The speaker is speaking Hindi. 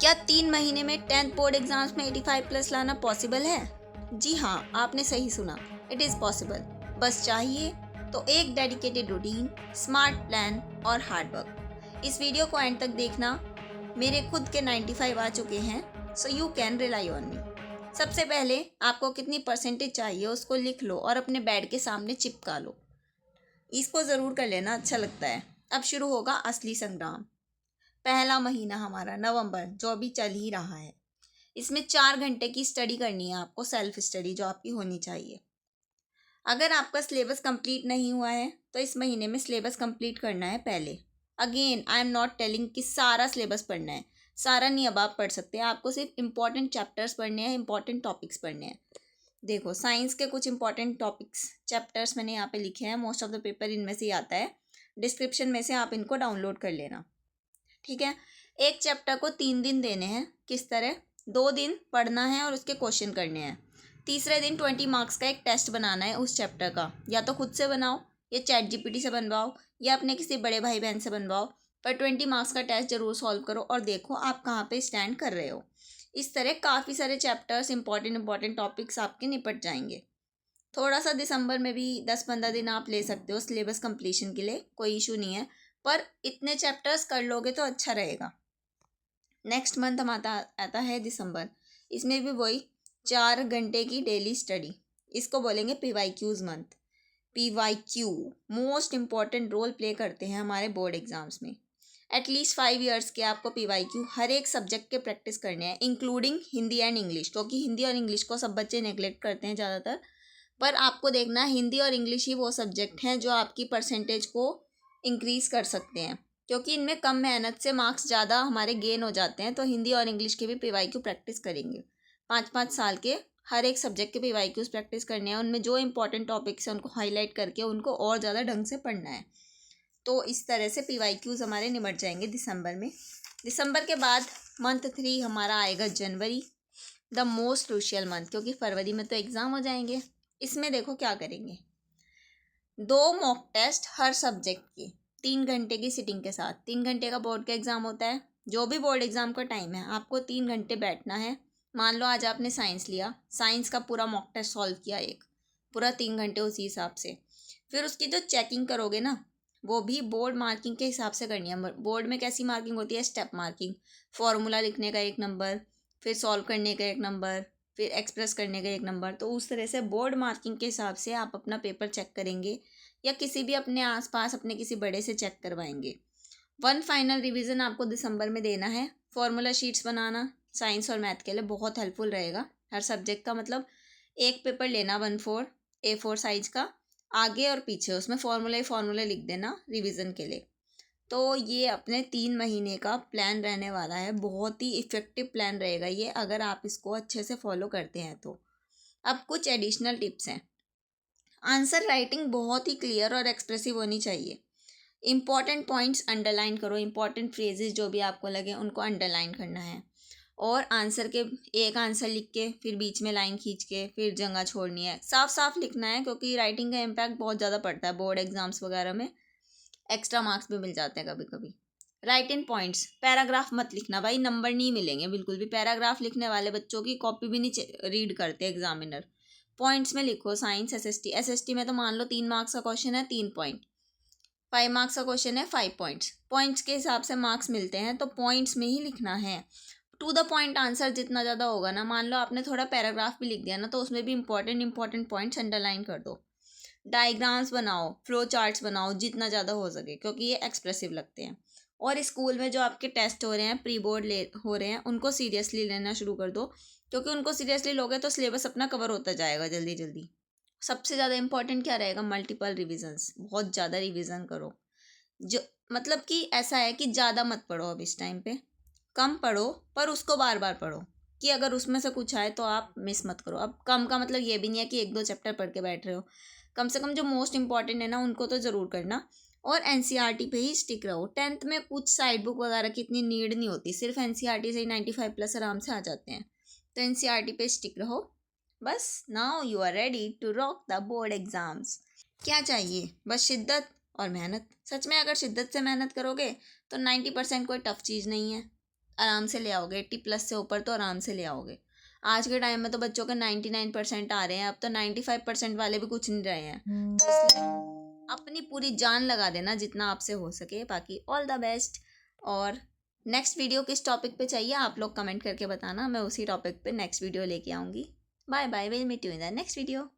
क्या 3 महीने में 10th बोर्ड एग्जाम्स में 85 प्लस लाना पॉसिबल है? जी हाँ, आपने सही सुना। It is possible. बस चाहिए तो एक डेडिकेटेड रूटीन, स्मार्ट प्लान और हार्ड वर्क। इस वीडियो को एंड तक देखना। मेरे खुद के 95 आ चुके हैं, so you can rely on me. सबसे पहले आपको कितनी परसेंटेज चाहिए उसको लिख लो और अपने बेड के सामने चिपका लो। इसको ज़रूर कर लेना, अच्छा लगता है। अब शुरू होगा असली संग्राम। पहला महीना हमारा नवंबर, जो अभी चल ही रहा है। इसमें 4 घंटे की स्टडी करनी है आपको, सेल्फ स्टडी जो आपकी होनी चाहिए। अगर आपका सिलेबस कंप्लीट नहीं हुआ है तो इस महीने में सिलेबस कंप्लीट करना है पहले। Again I am not telling कि सारा सिलेबस पढ़ना है, सारा नहीं अब आप पढ़ सकते हैं। आपको सिर्फ इंपॉर्टेंट चैप्टर्स पढ़ने हैं, इंपॉर्टेंट टॉपिक्स पढ़ने हैं। देखो, साइंस के कुछ इंपॉर्टेंट टॉपिक्स चैप्टर्स मैंने यहाँ पे लिखे हैं। मोस्ट ऑफ द पेपर इनमें से ही आता है। डिस्क्रिप्शन में से आप इनको डाउनलोड कर लेना, ठीक है। एक चैप्टर को 3 दिन देने हैं। किस तरह? 2 दिन पढ़ना है और उसके क्वेश्चन करने हैं। तीसरे दिन 20 मार्क्स का एक टेस्ट बनाना है उस चैप्टर का। या तो खुद से बनाओ, या चैट जीपीटी से बनवाओ, या अपने किसी बड़े भाई बहन से बनवाओ। पर 20 मार्क्स का टेस्ट जरूर सॉल्व करो और देखो आप कहाँ पे स्टैंड कर रहे हो। इस तरह काफ़ी सारे चैप्टर्स, इंपॉर्टेंट टॉपिक्स आपके निपट जाएंगे। थोड़ा सा दिसंबर में भी 10-15 दिन आप ले सकते हो सिलेबस कंप्लीशन के लिए, कोई इशू नहीं है। पर इतने चैप्टर्स कर लोगे तो अच्छा रहेगा। नेक्स्ट मंथ हम आता है दिसंबर। इसमें भी वही 4 घंटे की डेली स्टडी। इसको बोलेंगे PYQs month. PYQ most important role play करते हैं हमारे बोर्ड एग्जाम्स में। एटलीस्ट 5 ईयर्स के आपको पीवाईक्यू हर एक सब्जेक्ट के प्रैक्टिस करने हैं, इंक्लूडिंग हिंदी एंड इंग्लिश, क्योंकि हिंदी और इंग्लिश को सब बच्चे नेगलेक्ट करते हैं ज़्यादातर। पर आपको देखना, हिंदी और इंग्लिश ही वो सब्जेक्ट हैं जो आपकी परसेंटेज को इंक्रीज़ कर सकते हैं, क्योंकि इनमें कम मेहनत से मार्क्स ज़्यादा हमारे गेन हो जाते हैं। तो हिंदी और इंग्लिश के भी पीवाईक्यू प्रैक्टिस करेंगे। 5-5 साल के हर एक सब्जेक्ट के पीवाईक्यूज प्रैक्टिस करने हैं। उनमें जो इंपॉर्टेंट टॉपिक्स हैं उनको हाईलाइट करके उनको और ज़्यादा ढंग से पढ़ना है। तो इस तरह से पीवाईक्यूज हमारे निमट जाएंगे दिसंबर में। दिसंबर के बाद मंथ 3 हमारा आएगा जनवरी, द मोस्ट क्रूशियल मंथ, क्योंकि फरवरी में तो एग्ज़ाम हो जाएंगे। इसमें देखो क्या करेंगे। 2 मॉक टेस्ट हर सब्जेक्ट के, 3 घंटे की सिटिंग के साथ। 3 घंटे का बोर्ड का एग्ज़ाम होता है। जो भी बोर्ड एग्ज़ाम का टाइम है, आपको 3 घंटे बैठना है। मान लो आज आपने साइंस लिया, साइंस का पूरा मॉक टेस्ट सॉल्व किया, एक पूरा 3 घंटे उसी हिसाब से। फिर उसकी जो चेकिंग करोगे ना, वो भी बोर्ड मार्किंग के हिसाब से करनी है। बोर्ड में कैसी मार्किंग होती है? Step marking. फॉर्मूला लिखने का 1 नंबर, फिर सॉल्व करने का 1 नंबर, फिर एक्सप्रेस करने का 1 नंबर। तो उस तरह से बोर्ड मार्किंग के हिसाब से आप अपना पेपर चेक करेंगे, या किसी भी अपने आसपास अपने किसी बड़े से चेक करवाएंगे। 1 फाइनल रिवीजन आपको दिसंबर में देना है। फॉर्मूला शीट्स बनाना साइंस और मैथ के लिए बहुत हेल्पफुल रहेगा। हर सब्जेक्ट का मतलब एक पेपर लेना 1/4 A4 साइज का, आगे और पीछे उसमें फार्मूले लिख देना रिवीजन के लिए। तो ये अपने 3 महीने का प्लान रहने वाला है। बहुत ही इफ़ेक्टिव प्लान रहेगा ये, अगर आप इसको अच्छे से फॉलो करते हैं तो। अब कुछ एडिशनल टिप्स हैं। आंसर राइटिंग बहुत ही क्लियर और एक्सप्रेसिव होनी चाहिए। इंपॉर्टेंट पॉइंट्स अंडरलाइन करो। इंपॉर्टेंट फ्रेजेस जो भी आपको लगे उनको अंडरलाइन करना है। और आंसर के एक आंसर लिख के फिर बीच में लाइन खींच के फिर जगह छोड़नी है। साफ साफ लिखना है, क्योंकि राइटिंग का इम्पैक्ट बहुत ज़्यादा पड़ता है बोर्ड एग्जाम्स वगैरह में। एक्स्ट्रा मार्क्स भी मिल जाते हैं कभी कभी। राइट इन पॉइंट्स। पैराग्राफ मत लिखना भाई, नंबर नहीं मिलेंगे बिल्कुल भी। पैराग्राफ लिखने वाले बच्चों की कॉपी भी नहीं रीड करते एग्जामिनर। पॉइंट्स में लिखो। साइंस एसएसटी में तो मान लो 3 मार्क्स का क्वेश्चन है, 3 पॉइंट। 5 मार्क्स का क्वेश्चन है, 5 पॉइंट्स। पॉइंट्स के हिसाब से मार्क्स मिलते हैं, तो पॉइंट्स में ही लिखना है। टू द पॉइंट आंसर जितना ज़्यादा होगा ना, मान लो आपने थोड़ा पैराग्राफ भी लिख दिया ना, तो उसमें भी इंपॉर्टेंट पॉइंट्स अंडरलाइन कर दो। डायग्राम्स बनाओ, फ्लो चार्ट्स बनाओ जितना ज़्यादा हो सके, क्योंकि ये एक्सप्रेसिव लगते हैं। और स्कूल में जो आपके टेस्ट हो रहे हैं, प्री बोर्ड हो रहे हैं, उनको सीरियसली लेना शुरू कर दो, क्योंकि उनको सीरियसली लोगे तो सिलेबस अपना कवर होता जाएगा जल्दी जल्दी। सबसे ज़्यादा इंपॉर्टेंट क्या रहेगा? Multiple revisions. बहुत ज़्यादा रिविज़न करो। जो मतलब कि ऐसा है कि ज़्यादा मत पढ़ो अब इस टाइम पे, कम पढ़ो, पर उसको बार बार पढ़ो, कि अगर उसमें से कुछ आए तो आप मिस मत करो। अब कम का मतलब ये भी नहीं है कि 1-2 चैप्टर पढ़ के बैठ रहे हो। कम से कम जो मोस्ट इंपॉर्टेंट है ना, उनको तो ज़रूर करना। और एनसीईआरटी पे ही स्टिक रहो। 10th में कुछ साइड बुक वगैरह की इतनी नीड नहीं होती, सिर्फ एनसीईआरटी से ही 95 प्लस आराम से आ जाते हैं। तो एनसीईआरटी पे स्टिक रहो बस। Now you are ready to rock the board exams. क्या चाहिए? बस शिद्दत और मेहनत। सच में अगर शिद्दत से मेहनत करोगे तो 90% कोई टफ चीज़ नहीं है। आराम से ले आओगे, 80+ से ऊपर तो आराम से ले आओगे। आज के टाइम में तो बच्चों के 99% आ रहे हैं, अब तो 95% वाले भी कुछ नहीं रहे हैं। इसलिए अपनी पूरी जान लगा देना जितना आपसे हो सके। बाकी ऑल द बेस्ट। और नेक्स्ट वीडियो किस टॉपिक पे चाहिए आप लोग कमेंट करके बताना, मैं उसी टॉपिक पे नेक्स्ट वीडियो लेके आऊँगी। Bye bye, will meet you in the next video.